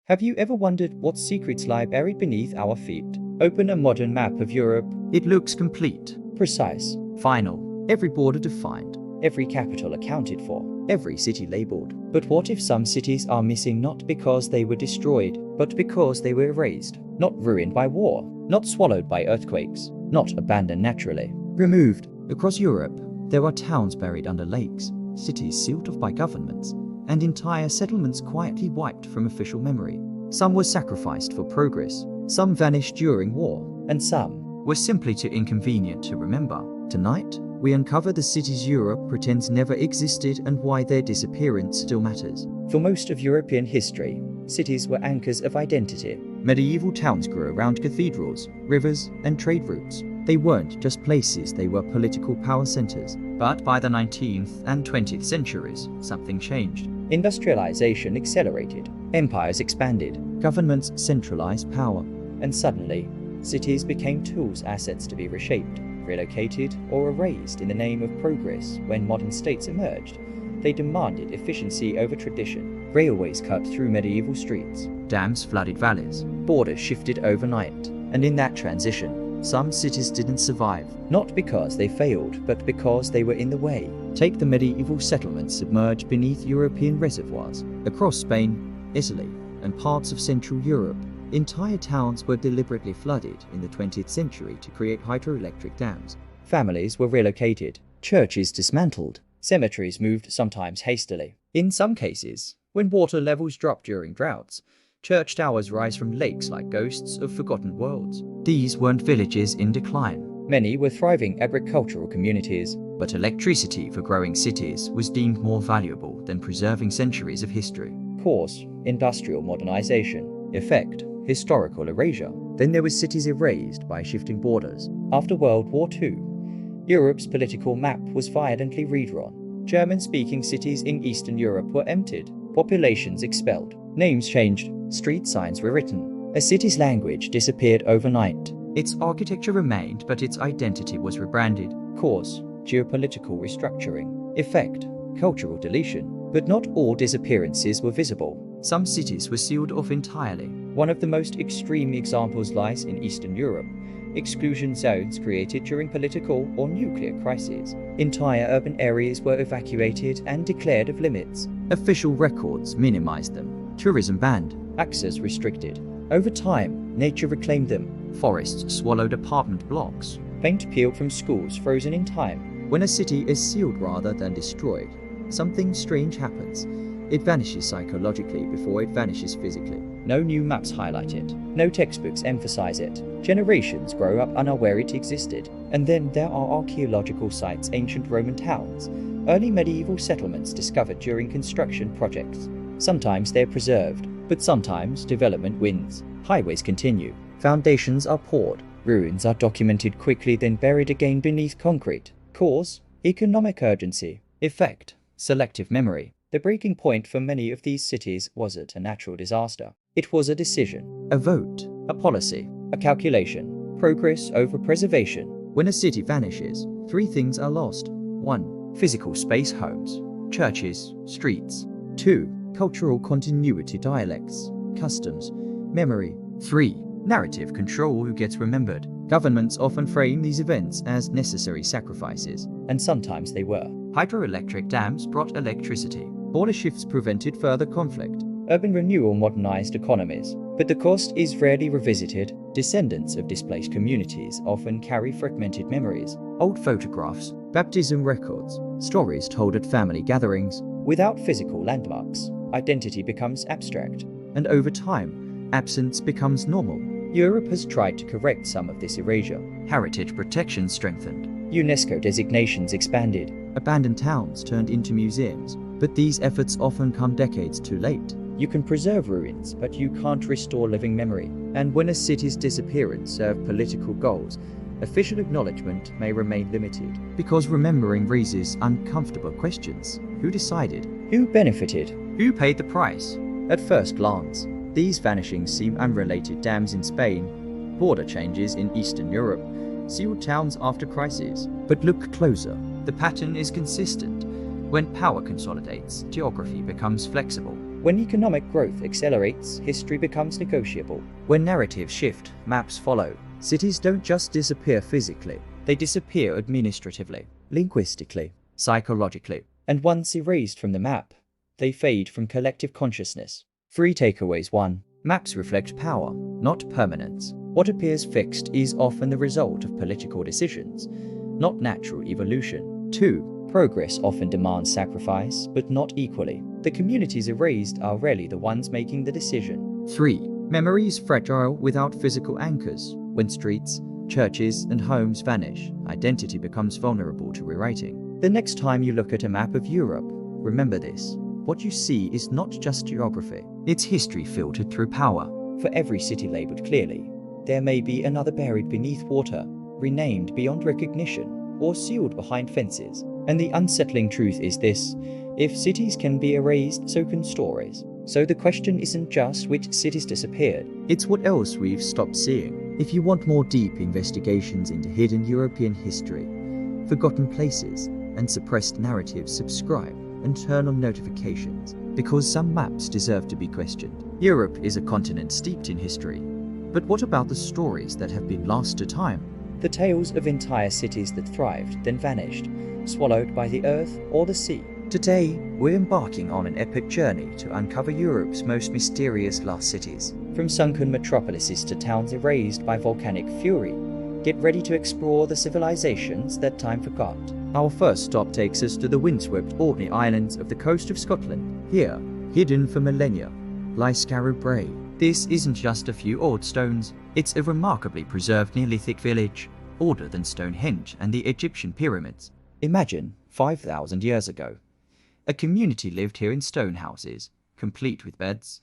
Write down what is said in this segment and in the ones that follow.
Have you ever wondered what secrets lie buried beneath our feet? Open a modern map of Europe. It looks complete, Precise. final, every border defined. Every capital accounted for. Every city labeled. But what if some cities are missing not because they were destroyed, but because they were erased? Not ruined by war. Not swallowed by earthquakes. Not abandoned naturally. Removed. Across Europe, there are towns buried under lakes, cities sealed off by governments, and entire settlements quietly wiped from official memory. Some were sacrificed for progress, some vanished during war, And some were simply too inconvenient to remember. Tonight, we uncover the cities Europe pretends never existed and why their disappearance still matters. For most of European history, cities were anchors of identity. Medieval towns grew around cathedrals, rivers, and trade routes. They weren't just places, they were political power centers. But by the 19th and 20th centuries, something changed. Industrialization accelerated. Empires expanded. Governments centralized power. And suddenly, cities became tools, assets to be reshaped, relocated, or erased in the name of progress. When modern states emerged, they demanded efficiency over tradition. Railways cut through medieval streets. Dams flooded valleys. Borders shifted overnight. And in that transition, Some cities didn't survive. not because they failed, but because they were in the way. Take the medieval settlements submerged beneath European reservoirs. Across Spain, Italy, and parts of Central Europe, entire towns were deliberately flooded in the 20th century to create hydroelectric dams. Families were relocated. Churches dismantled. Cemeteries moved, sometimes hastily. In some cases, when water levels drop during droughts, church towers rise from lakes like ghosts of forgotten worlds. These weren't villages in decline, Many were thriving agricultural communities. but electricity for growing cities was deemed more valuable than preserving centuries of history. Cause: industrial modernization. Effect: historical erasure. Then there were cities erased by shifting borders. After World War II, Europe's political map was violently redrawn. German-speaking cities in Eastern Europe were emptied. Populations expelled. Names changed. Street signs were written. A city's language disappeared overnight. Its architecture remained, but its identity was rebranded. Cause: geopolitical restructuring. Effect: cultural deletion. But not all disappearances were visible. Some cities were sealed off entirely. One of the most extreme examples lies in Eastern Europe. Exclusion zones created during political or nuclear crises. Entire urban areas were evacuated and declared off limits. Official records minimized them. Tourism banned. Access restricted. Over time, nature reclaimed them. Forests swallowed apartment blocks. Paint peeled from schools, frozen in time. When a city is sealed rather than destroyed, something strange happens. It vanishes psychologically before it vanishes physically. No new maps highlight it. No textbooks emphasize it. Generations grow up unaware it existed. And then there are archaeological sites, ancient Roman towns, early medieval settlements discovered during construction projects. Sometimes they're preserved, but sometimes development wins. Highways continue. Foundations are poured. Ruins are documented quickly, then buried again beneath concrete. Cause: economic urgency. Effect: selective memory. The breaking point for many of these cities wasn't a natural disaster. It was a decision, A vote. a policy, a calculation. Progress over preservation. When a city vanishes, three things are lost. 1. Physical space, homes, churches, streets. 2. Cultural continuity, dialects, customs, memory. 3. Narrative control, who gets remembered. Governments often frame these events as necessary sacrifices. And sometimes they were. Hydroelectric dams brought electricity. Border shifts prevented further conflict. Urban renewal modernized economies. But the cost is rarely revisited. Descendants of displaced communities often carry fragmented memories. Old photographs, baptism records, stories told at family gatherings. Without physical landmarks, identity becomes abstract. And over time, absence becomes normal. Europe has tried to correct some of this erasure. Heritage protection strengthened. UNESCO designations expanded. Abandoned towns turned into museums. But these efforts often come decades too late. You can preserve ruins, but you can't restore living memory. And when a city's disappearance served political goals, official acknowledgement may remain limited. Because remembering raises uncomfortable questions. Who decided? Who benefited? Who paid the price? At first glance, these vanishings seem unrelated. Dams in Spain, border changes in Eastern Europe, sealed towns after crises. But look closer. The pattern is consistent. When power consolidates, geography becomes flexible. When economic growth accelerates, history becomes negotiable. When narratives shift, maps follow. Cities don't just disappear physically, They disappear administratively, linguistically, psychologically. and once erased from the map, they fade from collective consciousness. 3 takeaways. 1. Maps reflect power, not permanence. What appears fixed is often the result of political decisions, not natural evolution. 2. Progress often demands sacrifice, but not equally. The communities erased are rarely the ones making the decision. 3. Memory is fragile without physical anchors. When streets, churches, and homes vanish, identity becomes vulnerable to rewriting. The next time you look at a map of Europe, Remember this. What you see is not just geography, it's history filtered through power. for every city labeled clearly, there may be another buried beneath water, renamed beyond recognition, or sealed behind fences. And the unsettling truth is this: if cities can be erased, so can stories. So the question isn't just which cities disappeared, It's what else we've stopped seeing. If you want more deep investigations into hidden European history, forgotten places, and suppressed narratives, subscribe and turn on notifications, because some maps deserve to be questioned. Europe is a continent steeped in history. But what about the stories that have been lost to time? the tales of entire cities that thrived, then vanished, swallowed by the earth or the sea. Today, we're embarking on an epic journey to uncover Europe's most mysterious lost cities. From sunken metropolises to towns erased by volcanic fury, get ready to explore the civilizations that time forgot. Our first stop takes us to the windswept Orkney Islands of the coast of Scotland. Here, hidden for millennia, lies Scarrow Brae. This isn't just a few odd stones, it's a remarkably preserved Neolithic village, older than Stonehenge and the Egyptian pyramids. Imagine 5,000 years ago. A community lived here in stone houses, complete with beds,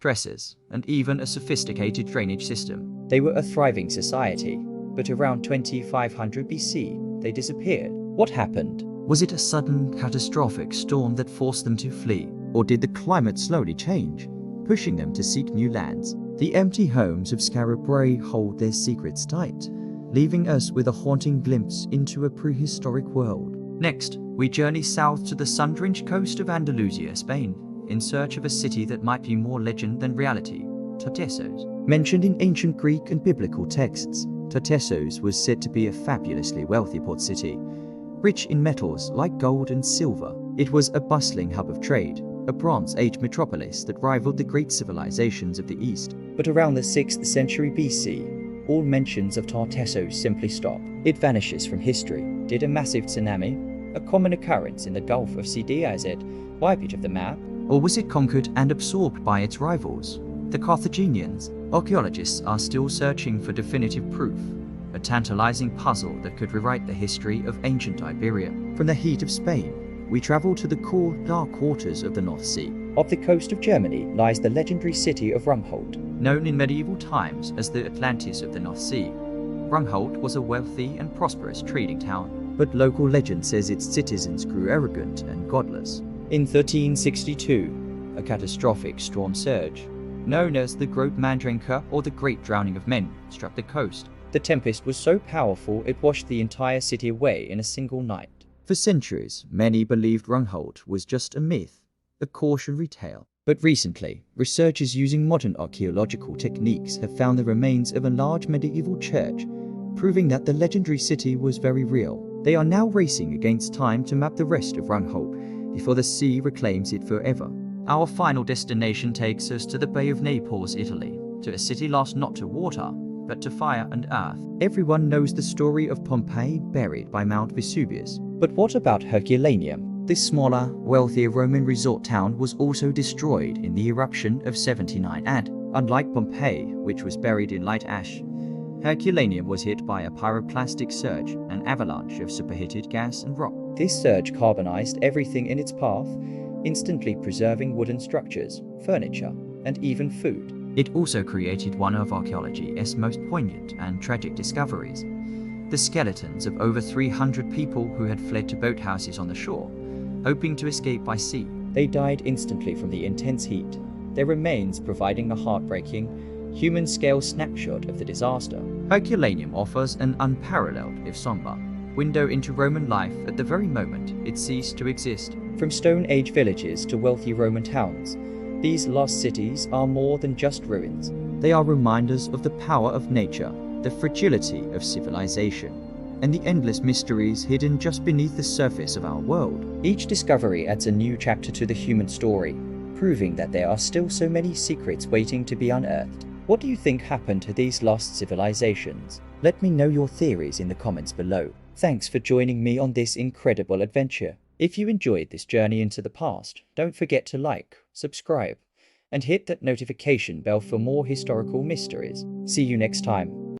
dressers, and even a sophisticated drainage system. They were a thriving society, but around 2500 BC, they disappeared. What happened? Was it a sudden, catastrophic storm that forced them to flee? Or did the climate slowly change, pushing them to seek new lands? The empty homes of Scarrow Brae hold their secrets tight, leaving us with a haunting glimpse into a prehistoric world. Next, we journey south to the sun-drenched coast of Andalusia, Spain, in search of a city that might be more legend than reality, Tartessos. Mentioned in ancient Greek and biblical texts, Tartessos was said to be a fabulously wealthy port city, rich in metals like gold and silver. It was a bustling hub of trade, a Bronze Age metropolis that rivaled the great civilizations of the East. But around the 6th century BC, all mentions of Tartessos simply stop. It vanishes from history. Did a massive tsunami, a common occurrence in the Gulf of Cdz, wipe it off the map? Or was it conquered and absorbed by its rivals, the Carthaginians? Archaeologists are still searching for definitive proof, a tantalizing puzzle that could rewrite the history of ancient Iberia. From the heat of Spain, we travel to the cool, dark waters of the North Sea. Off the coast of Germany lies the legendary city of Rumholt. Known in medieval times as the Atlantis of the North Sea, Rumholt was a wealthy and prosperous trading town. But local legend says its citizens grew arrogant and godless. In 1362, a catastrophic storm surge, known as the Groot Mandrinker or the Great Drowning of Men, struck the coast. The tempest was so powerful it washed the entire city away in a single night. For centuries, many believed Rumholt was just a myth, a cautionary tale. But recently, researchers using modern archaeological techniques have found the remains of a large medieval church, proving that the legendary city was very real. They are now racing against time to map the rest of Rumholt before the sea reclaims it forever. Our final destination takes us to the Bay of Naples, Italy, to a city lost not to water, but to fire and earth. Everyone knows the story of Pompeii buried by Mount Vesuvius. But what about Herculaneum? This smaller, wealthier Roman resort town was also destroyed in the eruption of 79 AD. Unlike Pompeii, which was buried in light ash, Herculaneum was hit by a pyroclastic surge, an avalanche of superheated gas and rock. This surge carbonized everything in its path, instantly preserving wooden structures, furniture, and even food. It also created one of archaeology's most poignant and tragic discoveries: the skeletons of over 300 people who had fled to boathouses on the shore, hoping to escape by sea. They died instantly from the intense heat, their remains providing a heartbreaking, human-scale snapshot of the disaster. Herculaneum offers an unparalleled, if somber, window into Roman life at the very moment it ceased to exist. From Stone Age villages to wealthy Roman towns, These lost cities are more than just ruins. They are reminders of the power of nature, the fragility of civilization, and the endless mysteries hidden just beneath the surface of our world. Each discovery adds a new chapter to the human story, proving that there are still so many secrets waiting to be unearthed. What do you think happened to these lost civilizations? Let me know your theories in the comments below. Thanks for joining me on this incredible adventure. If you enjoyed this journey into the past, don't forget to like, subscribe, and hit that notification bell for more historical mysteries. See you next time.